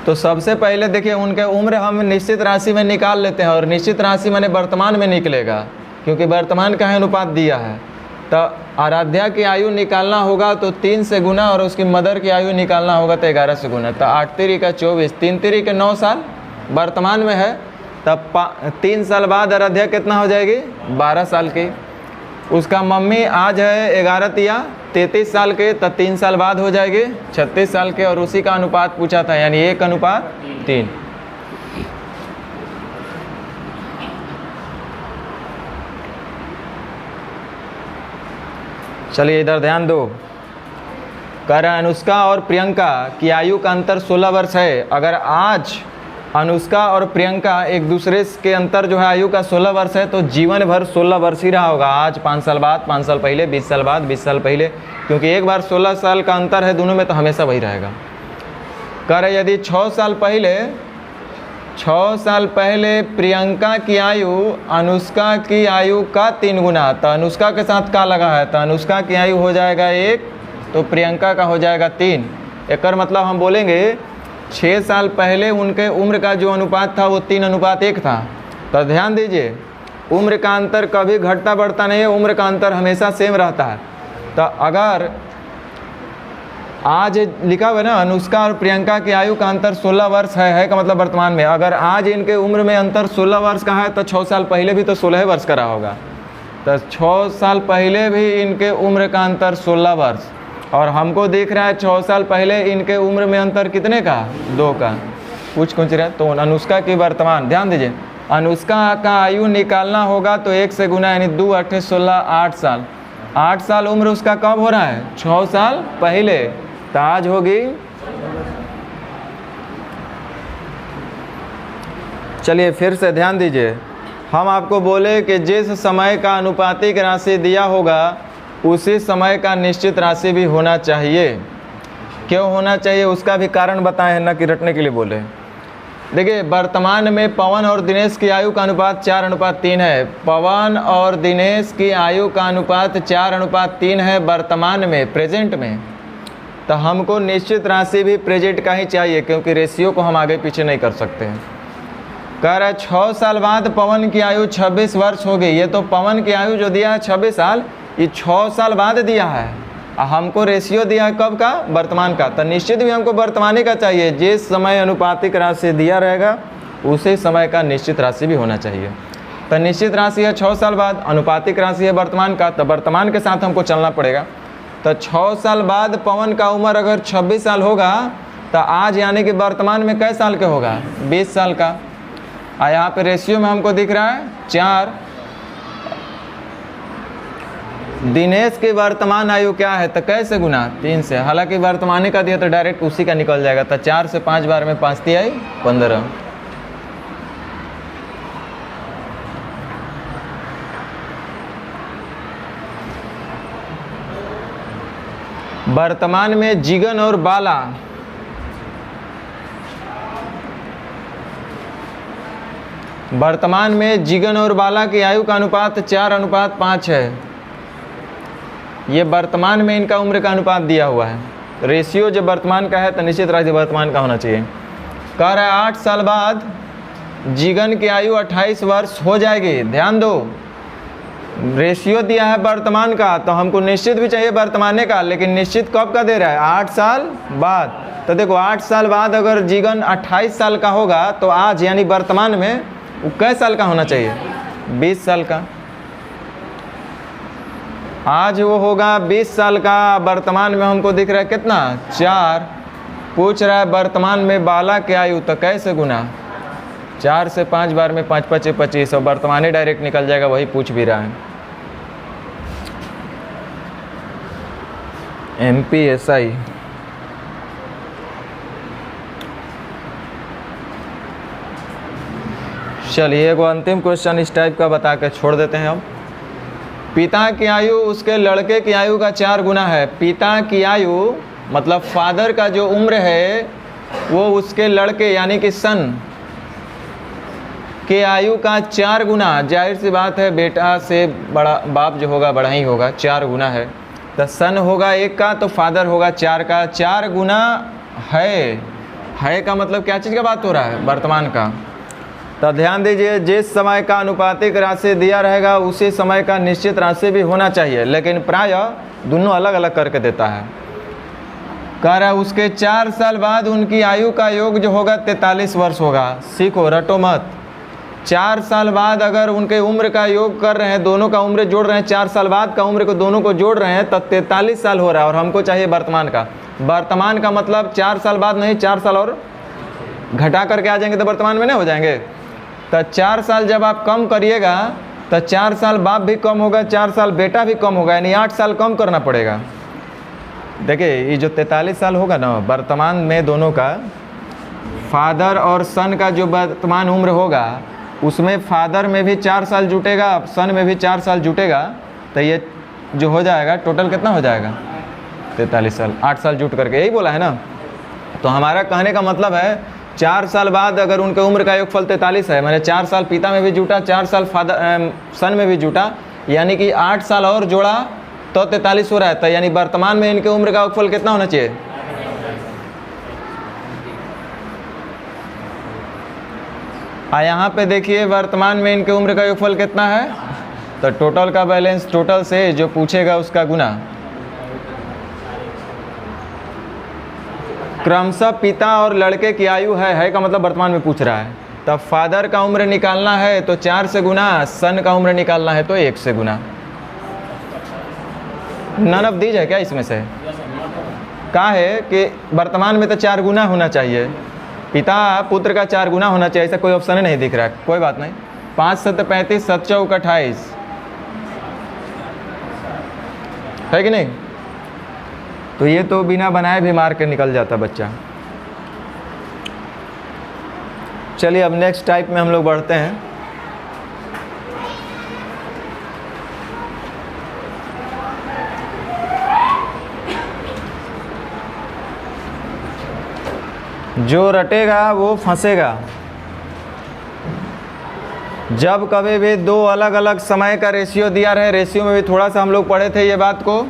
S1: तो सबसे पहले देखिए उनके उम्र हम निश्चित राशि में निकाल लेते हैं, और निश्चित राशि मैंने वर्तमान में निकलेगा क्योंकि वर्तमान का अनुपात दिया है। तो आराध्या की आयु निकालना होगा तो 3 से गुना, और उसकी मदर की आयु निकालना होगा तो 11 से गुना। तो 8 तिरी का 24, 3 तिरी के 9 साल वर्तमान में है। तब 3 साल बाद आराध्या कितना हो जाएगी, 12 साल की। उसका मम्मी आज है 11 तिया 33 साल के, तो 3 साल बाद हो जाएगी 36 साल के, और उसी का अनुपात पूछा था यानी 1:3। चलिए इधर ध्यान दो। कह रहा है अनुष्का और प्रियंका की आयु का अंतर 16 वर्ष है। अगर आज अनुष्का और प्रियंका एक दूसरे के अंतर जो है आयु का 16 वर्ष है तो जीवन भर 16 वर्ष ही रहा होगा। आज 5 साल बाद 5 साल पहले, 20 साल बाद 20 साल पहले, क्योंकि एक बार 16 साल का अंतर है दोनों में तो हमेशा वही रहेगा। कह रहे यदि 6 साल पहले प्रियंका की आयु अनुष्का की आयु का 3 गुना, तो अनुष्का के साथ क्या लगा है, तो अनुष्का की आयु हो जाएगा 1, तो प्रियंका का हो जाएगा 3। एक मतलब हम बोलेंगे 6 साल पहले उनके उम्र का जो अनुपात था वो 3:1 था। तो ध्यान दीजिए उम्र का अंतर कभी घटता बढ़ता नहीं है, उम्र का अंतर हमेशा सेम रहता है। तो अगर आज लिखा हुआ है ना अनुष्का और प्रियंका की आयु का अंतर 16 वर्ष है का मतलब वर्तमान में, अगर आज इनके उम्र में अंतर 16 वर्ष का है तो 6 साल पहले भी तो 16 वर्ष का रहा होगा। तो 6 साल पहले भी इनके उम्र का अंतर 16 वर्ष, और हमको दिख रहा है 6 साल पहले इनके उम्र में अंतर कितने का, 2 का। पूछ रहा है तो अनुष्का की वर्तमान, ध्यान दीजिए अनुष्का का आयु निकालना होगा तो 1 से गुना यानी 2 8 16 8 साल। 8 साल उम्र उसका कब हो रहा है, 6 साल पहले, तो आज होगी। चलिए फिर से ध्यान दीजिए, हम आपको बोले कि जिस समय का अनुपातिक राशि दिया होगा उसी समय का निश्चित राशि भी होना चाहिए। क्यों होना चाहिए उसका भी कारण बताए हैं, ना कि रटने के लिए बोले। देखिए वर्तमान में पवन और दिनेश की आयु का अनुपात 4:3 है। पवन और दिनेश की आयु का अनुपात 4:3 है वर्तमान में, प्रेजेंट में। तो हमको निश्चित राशि भी प्रेजेंट का ही चाहिए क्योंकि रेशियो को हम आगे पीछे नहीं कर सकते हैं। कह रहा है 6 साल बाद पवन की आयु 26 वर्ष हो गई। ये तो पवन की आयु जो दिया है 26 साल, ये 6 साल बाद दिया है। हमको रेशियो दिया है कब का, वर्तमान का। तो निश्चित भी हमको वर्तमानी का चाहिए। जिस समय अनुपातिक राशि दिया रहेगा उसी समय का निश्चित राशि भी होना चाहिए। तो निश्चित राशि है 6 साल बाद, अनुपातिक राशि है वर्तमान का, तो वर्तमान के साथ हमको चलना पड़ेगा। तो 6 साल बाद पवन का उम्र अगर 26 साल होगा तो आज यानी कि वर्तमान में कै साल के होगा, 20 साल का। और यहाँ पे रेशियो में हमको दिख रहा है 4। दिनेश की वर्तमान आयु क्या है, तो कैसे गुना 3 से, हालांकि वर्तमानी का दिया तो डायरेक्ट उसी का निकल जाएगा। तो 4 से 5 बार में 5 तिहाई 15। वर्तमान में जिगन और बाला, वर्तमान में जिगन और बाला की आयु का अनुपात 4:5 है। ये वर्तमान में इनका उम्र का अनुपात दिया हुआ है। रेशियो जब वर्तमान का है तो निश्चित रूप से वर्तमान का होना चाहिए। कह रहा है 8 साल बाद जीवन की आयु 28 वर्ष हो जाएगी। ध्यान दो, रेशियो दिया है वर्तमान का, तो हमको निश्चित भी चाहिए वर्तमान का, लेकिन निश्चित कब का दे रहा है? 8 साल बाद। तो देखो 8 साल बाद अगर जीवन 28 साल का होगा तो आज यानी वर्तमान में वो कै साल का होना चाहिए? 20 साल का। आज वो होगा 20 साल का, वर्तमान में हमको दिख रहा है कितना? 4। पूछ रहा है वर्तमान में बालक की आयु, तो कैसे गुना? 4 से 5 बार में 5 5 25 और वर्तमान डायरेक्ट निकल जाएगा, वही पूछ भी रहा है। MPSI चलिए एगो अंतिम क्वेश्चन इस टाइप का बता के छोड़ देते हैं। अब पिता की आयु उसके लड़के की आयु का 4 गुना है। पिता की आयु मतलब फादर का जो उम्र है वो उसके लड़के यानी कि सन के आयु का 4 गुना। जाहिर सी बात है बेटा से बड़ा बाप जो होगा बड़ा ही होगा, 4 गुना है। तो सन होगा 1 का तो फादर होगा 4 का, 4 गुना है का मतलब क्या चीज़ का बात हो रहा है? वर्तमान का। तो ध्यान दीजिए, जिस समय का अनुपातिक राशि दिया रहेगा उसी समय का निश्चित राशि भी होना चाहिए, लेकिन प्रायः दोनों अलग अलग करके देता है। कह रहा है उसके 4 साल बाद उनकी आयु का योग जो होगा 43 वर्ष होगा। सीखो, रटो मत। 4 साल बाद अगर उनके उम्र का योग कर रहे हैं, दोनों का उम्र जोड़ रहे हैं, 4 साल बाद का उम्र को दोनों को जोड़ रहे हैं, तब 43 साल हो रहा है। और हमको चाहिए वर्तमान का। वर्तमान का मतलब 4 साल बाद नहीं, 4 साल और घटा करके आ जाएंगे तो वर्तमान में नहीं हो जाएंगे। तो 4 साल जब आप कम करिएगा तो 4 साल बाप भी कम होगा, 4 साल बेटा भी कम होगा, यानी 8 साल कम करना पड़ेगा। देखिए ये जो 43 साल होगा ना, वर्तमान में दोनों का फादर और सन का जो वर्तमान उम्र होगा उसमें फादर में भी 4 साल जुटेगा, सन में भी 4 साल जुटेगा, तो ये जो हो जाएगा टोटल कितना हो जाएगा? 43 साल। 8 साल जुट करके, यही बोला है ना। तो हमारा कहने का मतलब है 4 साल बाद अगर उनके उम्र का योगफल 43 है, मैंने 4 साल पिता में भी जुटा, 4 साल फादर सन में भी जुटा, यानी कि 8 साल और जोड़ा तो 43 हो रहा है। तो यानी वर्तमान में इनके उम्र का योगफल कितना होना चाहिए? यहाँ पे देखिए वर्तमान में इनके उम्र का योगफल कितना है, तो टोटल का बैलेंस टोटल से जो पूछेगा उसका गुना। क्रमशः पिता और लड़के की आयु है का मतलब वर्तमान में पूछ रहा है। तब फादर का उम्र निकालना है तो 4 से गुना, सन का उम्र निकालना है तो 1 से गुना। नन ऑफ दीज है क्या इसमें से? कहा है कि वर्तमान में तो 4 गुना होना चाहिए, पिता पुत्र का 4 गुना होना चाहिए, ऐसा कोई ऑप्शन ही नहीं दिख रहा है। कोई बात नहीं, 5 7 35 7 4 28 है कि नहीं? तो ये तो बिना बनाए भी मार के निकल जाता बच्चा। चलिए अब नेक्स्ट टाइप में हम लोग बढ़ते हैं। जो रटेगा वो फंसेगा। जब कभी भी 2 अलग अलग समय का रेशियो दिया रहे, रेशियो में भी थोड़ा सा हम लोग पढ़े थे ये बात को,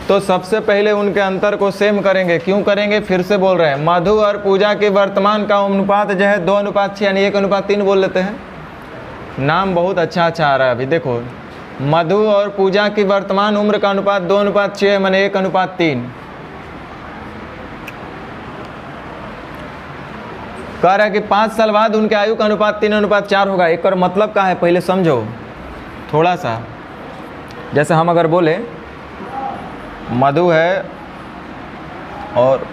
S1: तो सबसे पहले उनके अंतर को सेम करेंगे। क्यों करेंगे? फिर से बोल रहे हैं, मधु और पूजा के वर्तमान का अनुपात जो है 2:6 यानी 1:3 बोल लेते हैं। नाम बहुत अच्छा आ रहा है। अभी देखो, मधु और पूजा की वर्तमान उम्र का अनुपात 2:6 माने 1:3। कह रहा है कि 5 साल बाद उनके आयु का अनुपात 3:4 होगा। एक और मतलब क्या है पहले समझो थोड़ा सा। जैसे हम अगर बोले मधु है और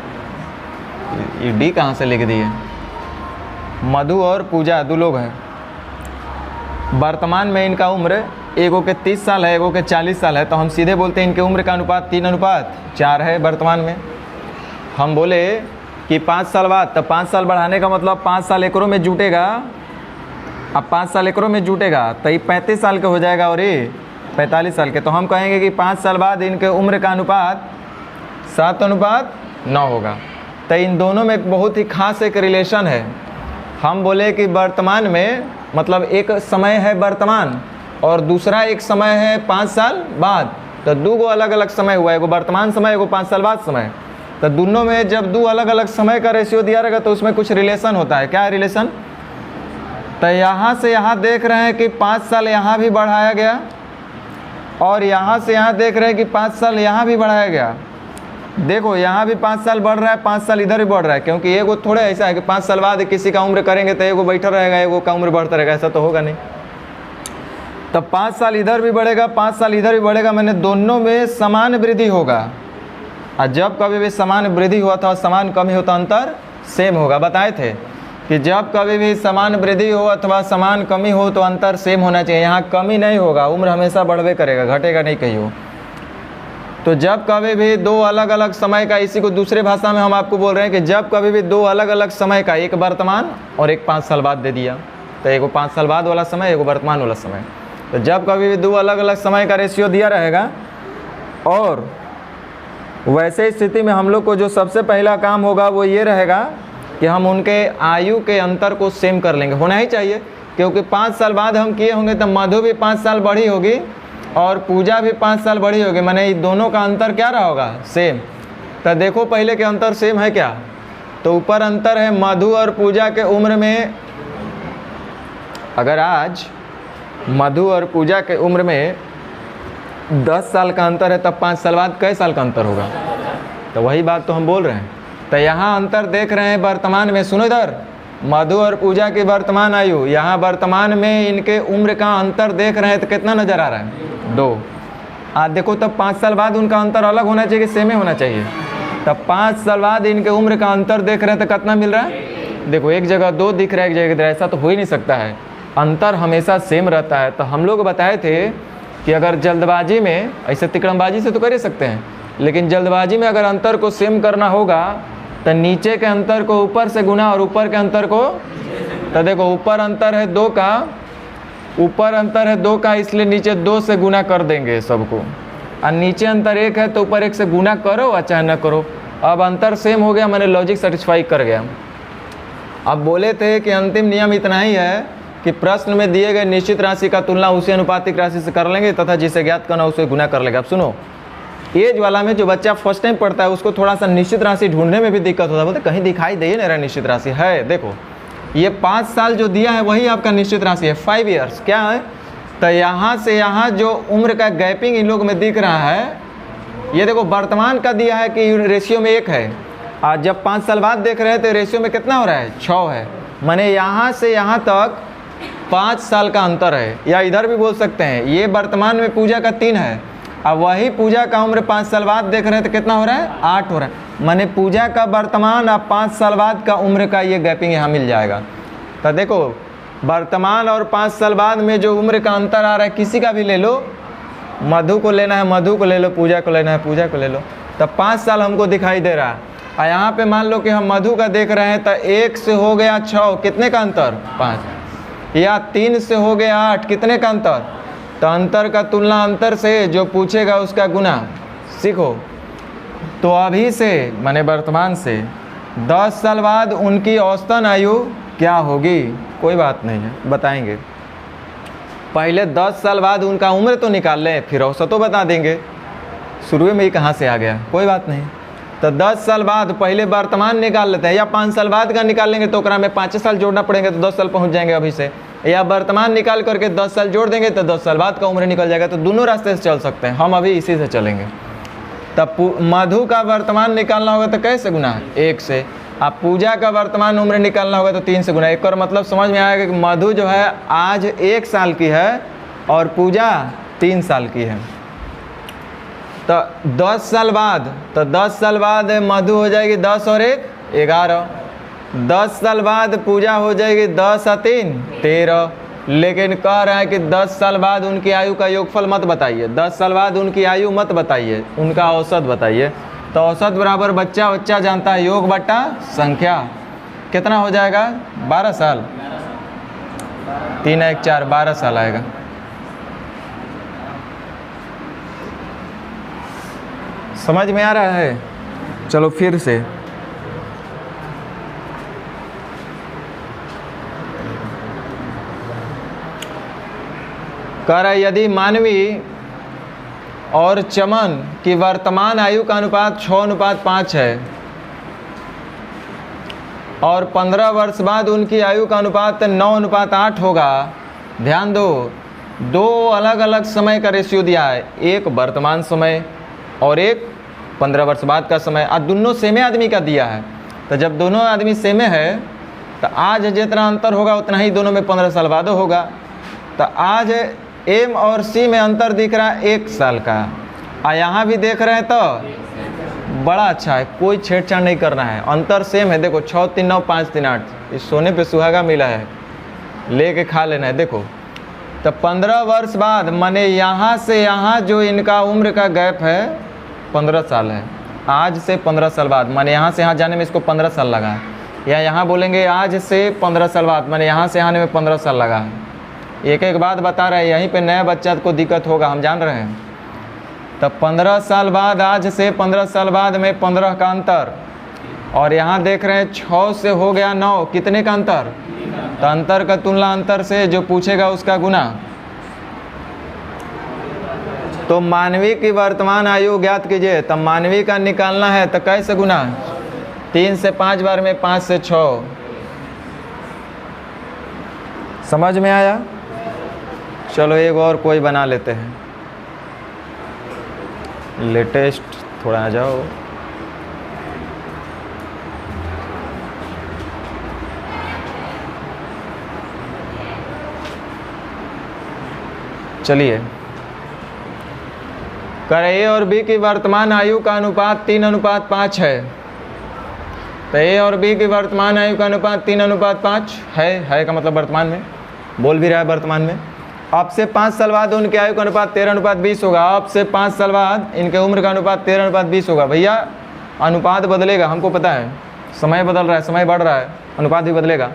S1: ये डी कहाँ से लिख दिए, मधु और पूजा 2 लोग हैं। वर्तमान में इनका उम्र एगो के 30 साल है, एगो के 40 साल है, तो हम सीधे बोलते हैं इनके उम्र का अनुपात 3:4 है वर्तमान में। हम बोले कि 5 साल बाद, तो 5 साल बढ़ाने का मतलब 5 साल एकरों में जुटेगा। अब 5 साल एकरों में जुटेगा तो ये 35 साल के हो जाएगा और ये 45 साल के। तो हम कहेंगे कि 5 साल बाद इनके उम्र का अनुपात 7:9 होगा। तो इन दोनों में बहुत ही खास एक रिलेशन है। हम बोले कि वर्तमान में मतलब एक समय है वर्तमान और दूसरा एक समय है 5 साल बाद। तो दो गो अलग अलग समय हुआ, एगो वर्तमान समय, एगो 5 साल बाद समय। तो दोनों में जब दो अलग अलग समय का रेशियो दिया रहेगा तो उसमें कुछ रिलेशन होता है। क्या है रिलेशन? तो यहाँ से यहाँ देख रहे हैं कि 5 साल यहाँ भी बढ़ाया गया, और यहाँ से यहाँ देख रहे हैं कि 5 साल यहाँ भी बढ़ाया गया। देखो यहाँ भी 5 साल बढ़ रहा है, 5 साल इधर भी बढ़ रहा है, क्योंकि एगो थोड़े ऐसा है कि 5 साल बाद किसी का उम्र करेंगे तो एगो बैठा रहेगा, एगो का उम्र बढ़ता रहेगा, ऐसा तो होगा नहीं। तब 5 साल इधर भी बढ़ेगा, 5 साल इधर भी बढ़ेगा, मैंने दोनों में समान वृद्धि होगा। और जब कभी भी समान वृद्धि हुआ था, समान कमी होता, अंतर सेम होगा। बताए थे कि जब कभी भी समान वृद्धि हो अथवा समान कमी हो तो अंतर सेम होना चाहिए। यहाँ कमी नहीं होगा, उम्र हमेशा बढ़वे करेगा, घटेगा नहीं कहीं हो। तो जब कभी भी दो अलग अलग समय का, इसी को दूसरे भाषा में हम आपको बोल रहे हैं कि जब कभी भी दो अलग अलग समय का, एक वर्तमान और एक 5 साल बाद दे दिया, तो एगो 5 साल बाद वाला समय, एगो वर्तमान वाला समय। तो जब कभी भी दो अलग अलग समय का रेशियो दिया रहेगा, और वैसे स्थिति में हम लोग को जो सबसे पहला काम होगा वो ये रहेगा कि हम उनके आयु के अंतर को सेम कर लेंगे। होना ही चाहिए, क्योंकि 5 साल बाद हम किए होंगे तो मधु भी 5 साल बढ़ी होगी और पूजा भी 5 साल बढ़ी होगी, माने इन दोनों का अंतर क्या रहा होगा? सेम। तो देखो पहले के अंतर सेम है क्या? तो ऊपर अंतर है मधु और पूजा के उम्र में। अगर आज मधु और पूजा के उम्र में 10 साल का अंतर है, तब 5 साल बाद कई साल का अंतर होगा? तो वही बात तो हम बोल रहे हैं। तो यहाँ अंतर देख रहे हैं वर्तमान में। सुनो इधर, मधु और पूजा की वर्तमान आयु, यहाँ वर्तमान में इनके उम्र का अंतर देख रहे हैं तो कितना नज़र आ रहा है? 2। आज देखो तब 5 साल बाद उनका अंतर अलग होना चाहिए कि सेम ही होना चाहिए? तब 5 साल बाद इनके उम्र का अंतर देख रहे हैं तो कितना मिल रहा है? देखो एक जगह 2 दिख रहा है, एक जगह ऐसा तो हो ही नहीं सकता है, अंतर हमेशा सेम रहता है। तो हम लोग बताए थे कि अगर जल्दबाजी में, ऐसे तिकड़मबाजी से तो कर ही सकते हैं, लेकिन जल्दबाजी में अगर अंतर को सेम करना होगा तो नीचे के अंतर को ऊपर से गुना और ऊपर के अंतर को, तो देखो ऊपर अंतर है 2 का, ऊपर अंतर है 2 का, इसलिए नीचे 2 से गुना कर देंगे सबको। और नीचे अंतर 1 है तो ऊपर 1 से गुना करो और चाहे न करो। अब अंतर सेम हो गया, मैंने लॉजिक सेटिस्फाई कर गया। अब बोले थे कि अंतिम नियम इतना ही है कि प्रश्न में दिए गए निश्चित राशि का तुलना उसी अनुपातिक राशि से कर लेंगे तथा जिसे ज्ञात करना उसे गुना कर लेगा। अब सुनो, एज वाला में जो बच्चा फर्स्ट टाइम पढ़ता है उसको थोड़ा सा निश्चित राशि ढूंढने में भी दिक्कत होता है, बोलते कहीं दिखाई दे नहीं रहा निश्चित राशि है। देखो ये 5 साल जो दिया है वही आपका निश्चित राशि है, 5 ईयर्स। क्या है? तो यहाँ से यहाँ जो उम्र का गैपिंग इन लोग में दिख रहा है, ये देखो वर्तमान का दिया है कि रेशियो में 1 है, और जब 5 साल बाद देख रहे हैं तो रेशियो में कितना हो रहा है? 6 है। माने यहाँ से यहाँ तक 5 साल का अंतर है। या इधर भी बोल सकते हैं, ये वर्तमान में पूजा का 3 है, अब वही पूजा का उम्र 5 साल बाद देख रहे हैं तो कितना हो रहा है? 8 हो रहा है। माने पूजा का वर्तमान और 5 साल बाद का उम्र का ये गैपिंग यहाँ मिल जाएगा। तो देखो वर्तमान और 5 साल बाद में जो उम्र का अंतर आ रहा है, किसी का भी ले लो, मधु को लेना है मधु को ले लो, पूजा को लेना है पूजा को ले लो, तब 5 साल हमको दिखाई दे रहा है। और यहाँ पे मान लो कि हम मधु का देख रहे हैं तो 1 से हो गया 6, कितने का अंतर? 5। या 3 से हो गया 8, कितने का अंतर? तो अंतर का तुलना अंतर से, जो पूछेगा उसका गुना। सीखो, तो अभी से माने वर्तमान से 10 साल बाद उनकी औसतन आयु क्या होगी? कोई बात नहीं है, बताएंगे। पहले 10 साल बाद उनका उम्र तो निकाल लें, फिर औसतों बता देंगे। शुरू में ही कहाँ से आ गया? कोई बात नहीं। तो 10 साल बाद पहले वर्तमान निकाल लेते हैं, या 5 साल बाद का निकाल लेंगे तो ओकरा में 5 साल जोड़ना पड़ेंगे तो 10 साल पहुँच जाएंगे अभी से, या वर्तमान निकाल करके 10 साल जोड़ देंगे तो 10 साल बाद का उम्र निकल जाएगा। तो दोनों रास्ते से चल सकते हैं, हम अभी इसी से चलेंगे। तब मधु का वर्तमान निकालना होगा तो कैसे गुना है? 1 से। अब पूजा का वर्तमान उम्र निकालना होगा तो 3 से गुना। एक और मतलब समझ में आएगा कि मधु जो है आज 1 साल की है और पूजा 3 साल की है। तो 10 साल बाद, तो 10 साल बाद मधु हो जाएगी 10 और 1 11। 10 साल बाद पूजा हो जाएगी 10 और 3 13। लेकिन कह रहा है कि 10 साल बाद उनकी आयु का योगफल मत बताइए, 10 साल बाद उनकी आयु मत बताइए, उनका औसत बताइए। तो औसत बराबर बच्चा बच्चा जानता है, योग बट्टा संख्या कितना हो जाएगा? 12 साल। 3 1 4 12 साल आएगा। समझ में आ रहा है? चलो फिर से, कह रहा है यदि मानवी और चमन की वर्तमान आयु का अनुपात 6:5 है और 15 वर्ष बाद उनकी आयु का अनुपात 9:8 होगा। ध्यान दो, दो अलग अलग समय का रेशियो दिया है, एक वर्तमान समय और एक 15 वर्ष बाद का समय, और दोनों सेमे आदमी का दिया है। तो जब दोनों आदमी सेमे है तो आज जितना अंतर होगा उतना ही दोनों में 15 साल बाद होगा। तो आज एम और सी में अंतर दिख रहा है 1 साल का, और यहाँ भी देख रहे हैं तो बड़ा अच्छा है, कोई छेड़छाड़ नहीं करना है, अंतर सेम है। देखो 6 3 9 5 3 8, इस सोने पे सुहागा मिला है, लेके खा लेना है। देखो तो 15 वर्ष बाद माने यहाँ से यहाँ जो इनका उम्र का गैप है 15 साल है। आज से 15 साल बाद माने यहाँ से यहाँ जाने में इसको 15 साल लगा है, या यहाँ बोलेंगे आज से 15 साल बाद माने यहाँ से आने में 15 साल लगा है। एक एक बात बता रहे हैं, यहीं पे नए बच्चा को दिक्कत होगा, हम जान रहे हैं। तब 15 साल बाद, आज से 15 साल बाद में 15 का अंतर, और यहाँ देख रहे हैं 6 से हो गया 9, कितने का अंतर? तो अंतर का तुलना अंतर से जो पूछेगा उसका गुना। तो मानवीय की वर्तमान आयु ज्ञात कीजिए, तब मानवीय का निकालना है तो कैसे गुना? 3 से 5 बार में 5 से 6। समझ में आया? चलो एक और कोई बना लेते हैं, लेटेस्ट थोड़ा आ जाओ। चलिए, कर ए और बी की वर्तमान आयु का अनुपात 3:5 है। तो ए और बी की वर्तमान आयु का अनुपात 3:5 है का मतलब वर्तमान में बोल भी रहा है वर्तमान में। अब से 5 साल बाद उनके आयु का अनुपात 13:20 होगा। अब से 5 साल बाद इनके उम्र का अनुपात 13:20 होगा। भैया अनुपात बदलेगा, हमको पता है, समय बदल रहा है, समय बढ़ रहा है, अनुपात भी बदलेगा।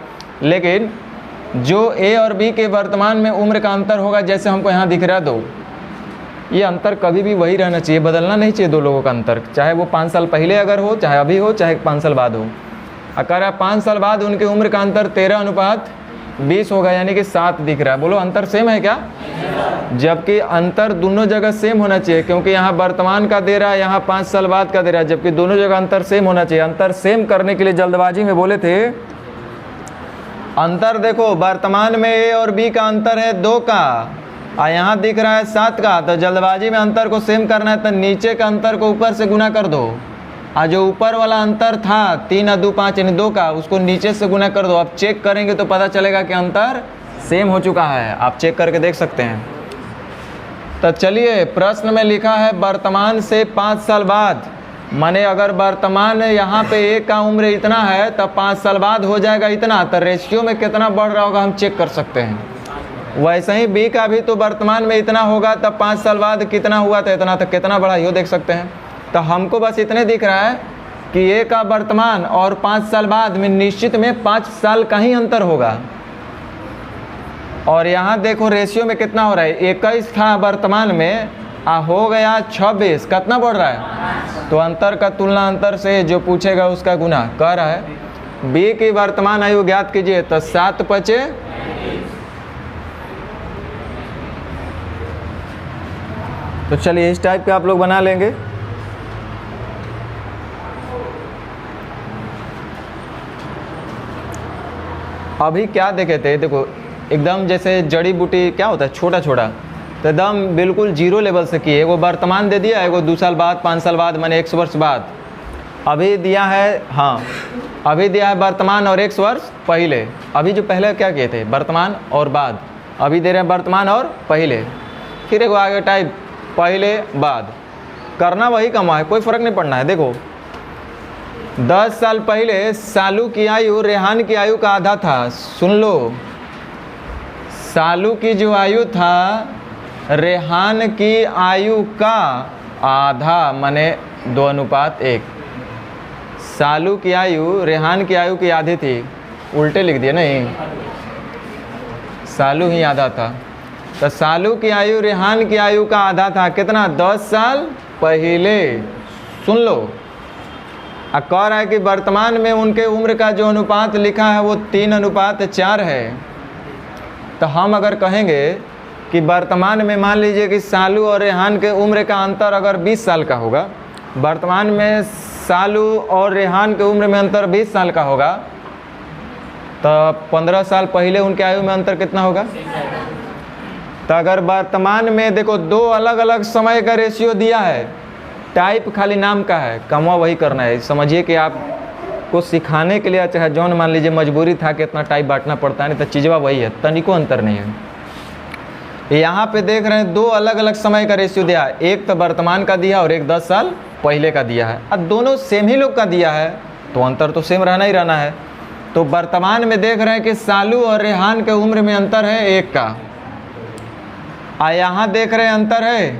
S1: लेकिन जो ए और बी के वर्तमान में उम्र का अंतर होगा, जैसे हमको यहाँ दिख रहा है 2, ये अंतर कभी भी वही रहना चाहिए, बदलना नहीं चाहिए दो लोगों का अंतर, चाहे वो 5 साल पहले अगर हो, चाहे अभी हो, चाहे 5 साल बाद हो। अगर 5 साल बाद उनके उम्र का अंतर 13:20 होगा, यानी कि 7 दिख रहा है। बोलो अंतर सेम है क्या? जबकि अंतर दोनों जगह सेम होना चाहिए, क्योंकि यहाँ वर्तमान का दे रहा है, यहाँ 5 साल बाद का दे रहा है, जबकि दोनों जगह अंतर सेम होना चाहिए। अंतर सेम करने के लिए जल्दबाजी में बोले थे, अंतर देखो वर्तमान में ए और बी का अंतर है 2 का, और यहाँ दिख रहा है 7 का। तो जल्दबाजी में अंतर को सेम करना है तो नीचे का अंतर को ऊपर से गुना कर दो, और जो ऊपर वाला अंतर था 3 और 2 5 यानी 2 का, उसको नीचे से गुना कर दो। अब चेक करेंगे तो पता चलेगा कि अंतर सेम हो चुका है, आप चेक करके देख सकते हैं। तो चलिए, प्रश्न में लिखा है वर्तमान से 5 साल बाद, माने अगर वर्तमान यहाँ पे ए का उम्र इतना है तो 5 साल बाद हो जाएगा इतना, तो रेशियो में कितना बढ़ रहा होगा हम चेक कर सकते हैं। वैसे ही बी का भी तो वर्तमान में इतना होगा तब 5 साल बाद कितना हुआ था इतना, तो कितना बढ़ा यो देख सकते हैं। तो हमको बस इतने दिख रहा है कि ए का वर्तमान और 5 साल बाद में निश्चित में 5 साल का ही अंतर होगा। और यहाँ देखो रेशियो में कितना हो रहा है, 21 था वर्तमान में, हो गया 26, कितना बढ़ रहा है? तो अंतर का तुलना अंतर से जो पूछेगा उसका गुना। कह रहा है बी की वर्तमान आयु ज्ञात कीजिए, तो 7 5 तो चलिए इस टाइप के आप लोग बना लेंगे। अभी क्या देखे थे, देखो एकदम जैसे जड़ी बूटी क्या होता है छोटा छोटा, तो एकदम बिल्कुल जीरो लेवल से किए। एगो वर्तमान दे दिया, एगो 2 साल बाद 5 साल बाद माने 100 वर्ष बाद। अभी दिया है, हाँ अभी दिया है वर्तमान और 100 वर्ष पहले। अभी जो पहले क्या किए थे वर्तमान और बाद, अभी दे रहे हैं वर्तमान और पहले। फिर एगो आगे टाइप पहले बाद, करना वही कमा है, कोई फ़र्क नहीं पड़ना है। देखो 10 साल पहले सालू की आयु रेहान की आयु का आधा था। सुन लो, सालू की जो आयु था रेहान की आयु का आधा, माने 2:1। सालू की आयु रेहान की आयु की आधी थी, उल्टे लिख दिया नहीं, सालू ही आधा था। तो सालू की आयु रेहान की आयु का आधा था, कितना? 10 साल पहले। सुन लो, कह रहा है कि वर्तमान में उनके उम्र का जो अनुपात लिखा है वो 3:4 है। तो हम अगर कहेंगे कि वर्तमान में मान लीजिए कि सालू और रेहान के उम्र का अंतर अगर 20 साल का होगा, वर्तमान में सालू और रेहान के उम्र में अंतर 20 साल का होगा, तो 15 साल पहले उनके आयु में अंतर कितना होगा? तो अगर वर्तमान में देखो दो अलग अलग समय का रेशियो दिया है, टाइप खाली नाम का है, कमवा वही करना है। समझिए कि आपको सिखाने के लिए चाहे जौन मान लीजिए मजबूरी था कि इतना टाइप बांटना पड़ता है, नहीं तो चीज़वा वही है, तनिको अंतर नहीं है। यहाँ पे देख रहे हैं दो अलग अलग समय का रेशियो दिया है, एक तो वर्तमान का दिया और एक 10 साल पहले का दिया है। अब दोनों सेम ही लोग का दिया है तो अंतर तो सेम रहना ही रहना है। तो वर्तमान में देख रहे हैं कि सालू और रेहान के उम्र में अंतर है 1 का, और यहाँ देख रहे हैं अंतर है,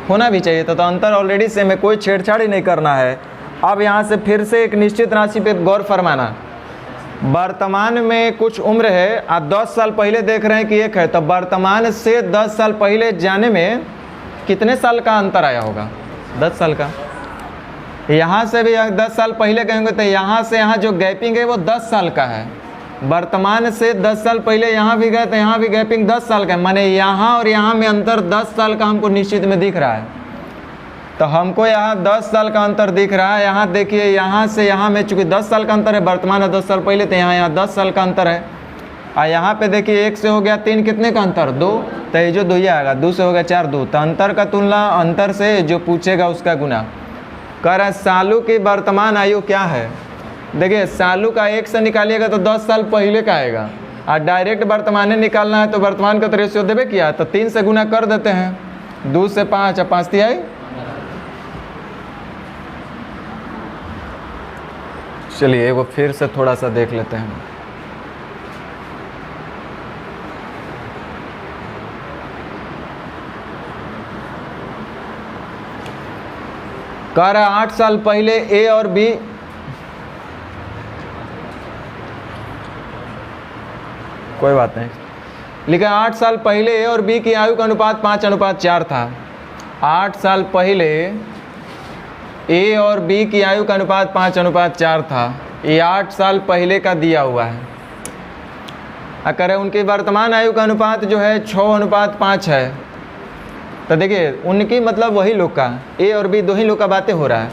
S1: होना भी चाहिए तो अंतर ऑलरेडी सेम है, कोई छेड़छाड़ ही नहीं करना है। अब यहाँ से फिर से एक निश्चित राशि पे गौर फरमाना। वर्तमान में कुछ उम्र है और 10 साल पहले देख रहे हैं कि 1 है, तो वर्तमान से 10 साल पहले जाने में कितने साल का अंतर आया होगा? 10 साल का। यहाँ से भी 10 साल पहले कहेंगे तो यहाँ से यहाँ जो गैपिंग है वो 10 साल का है। वर्तमान से 10 साल पहले यहाँ भी गए तो यहाँ भी गैपिंग 10 साल का है, माने यहाँ और यहाँ में अंतर 10 साल का हमको निश्चित में दिख रहा है। तो हमको यहाँ 10 साल का अंतर दिख रहा है। यहाँ देखिए यहाँ से यहाँ में चूँकि 10 साल का अंतर है, वर्तमान है 10 साल पहले, तो यहाँ 10 साल का अंतर है। और यहाँ पे देखिए 1 से हो गया 3, कितने का अंतर? 2, तो ये जो 2 ही आएगा, 2 से हो गया 4, 2, तो अंतर का तुलना अंतर से जो पूछेगा उसका गुना। कह रहा है सालू की वर्तमान आयु क्या है? देखिए सालू का 1 से निकालिएगा तो 10 साल पहले का आएगा, और डायरेक्ट वर्तमान निकालना है तो वर्तमान का तो रेशियो देवे किया है, तो 3 से गुना कर देते हैं, 2 से 5 और 5 आई। चलिए वो फिर से थोड़ा सा देख लेते हैं। कह रहा है 8 साल पहले ए और बी, कोई बात नहीं, लिखा 8 साल पहले ए और बी की आयु का अनुपात 5:4 था। 8 साल पहले ए और बी की आयु का अनुपात 5:4 था। ये 8 साल पहले का दिया हुआ है। अगर उनकी वर्तमान आयु का अनुपात जो है 6:5 है, तो देखिए उनकी मतलब वही लोग का, ए और बी दो ही लोग का बातें हो रहा है।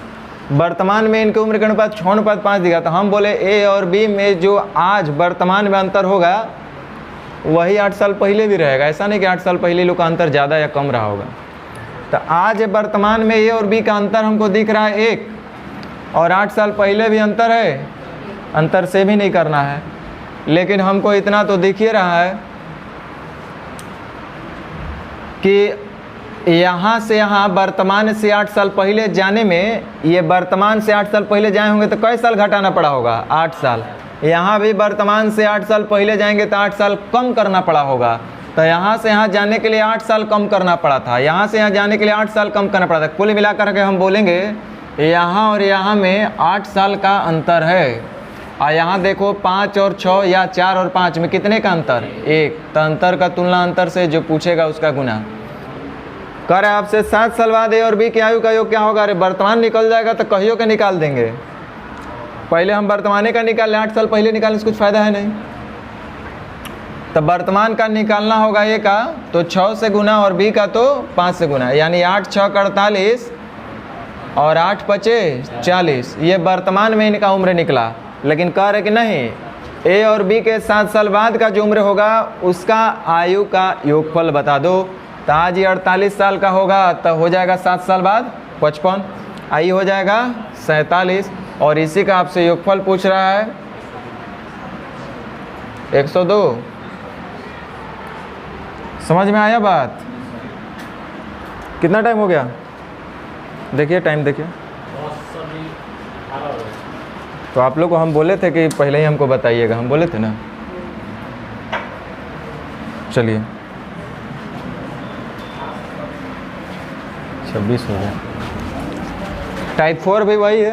S1: वर्तमान में इनके उम्र का अनुपात 6:5 दिखा, तो हम बोले ए और बी में जो आज वर्तमान में अंतर होगा वही 8 साल पहले भी रहेगा। ऐसा नहीं कि 8 साल पहले लोग का अंतर ज़्यादा या कम रहा होगा। तो आज वर्तमान में ए और बी का अंतर हमको दिख रहा है 1, और 8 साल पहले भी अंतर है, अंतर से भी नहीं करना है। लेकिन हमको इतना तो दिख ही रहा है कि यहाँ से यहाँ वर्तमान से 8 साल पहले जाने में, ये वर्तमान से 8 साल पहले जाए होंगे तो कई साल घटाना पड़ा होगा? 8 साल। यहाँ भी वर्तमान से 8 साल पहले जाएंगे तो 8 साल कम करना पड़ा होगा। तो यहाँ से यहाँ जाने के लिए 8 साल कम करना पड़ा था, यहाँ से यहाँ जाने के लिए 8 साल कम करना पड़ा था। कुल मिलाकर के हम बोलेंगे यहाँ और यहाँ में 8 साल का अंतर है। और यहाँ देखो 5 और 6 या 4 और 5 में कितने का अंतर? 1। तो अंतर का तुलना अंतर से जो पूछेगा उसका गुना। कह रहे आपसे 7 साल बाद ए और बी की आयु का योग क्या होगा? अरे वर्तमान निकल जाएगा तो कहियो का निकाल देंगे। पहले हम वर्तमान का निकाल लें, 8 साल पहले निकालने से कुछ फ़ायदा है नहीं। तो वर्तमान का निकालना होगा ए का तो 6 से गुना और बी का तो 5 से गुना, यानी 8 6 48 और 8 5 40। ये वर्तमान में इनका उम्र निकला। लेकिन कह रहे कि नहीं, ए और बी के 7 साल बाद का जो उम्र होगा उसका आयु का योगफल बता दो। तो आज ये 48 साल का होगा तो हो जाएगा 7 साल बाद 55, आई हो जाएगा 47, और इसी का आपसे योगफल पूछ रहा है 102। समझ में आया बात? कितना टाइम हो गया? देखिए टाइम देखिए। तो आप लोग को हम बोले थे कि पहले ही हमको बताइएगा, हम बोले थे ना। चलिए 26 हो गया। टाइप 4 भी वही है।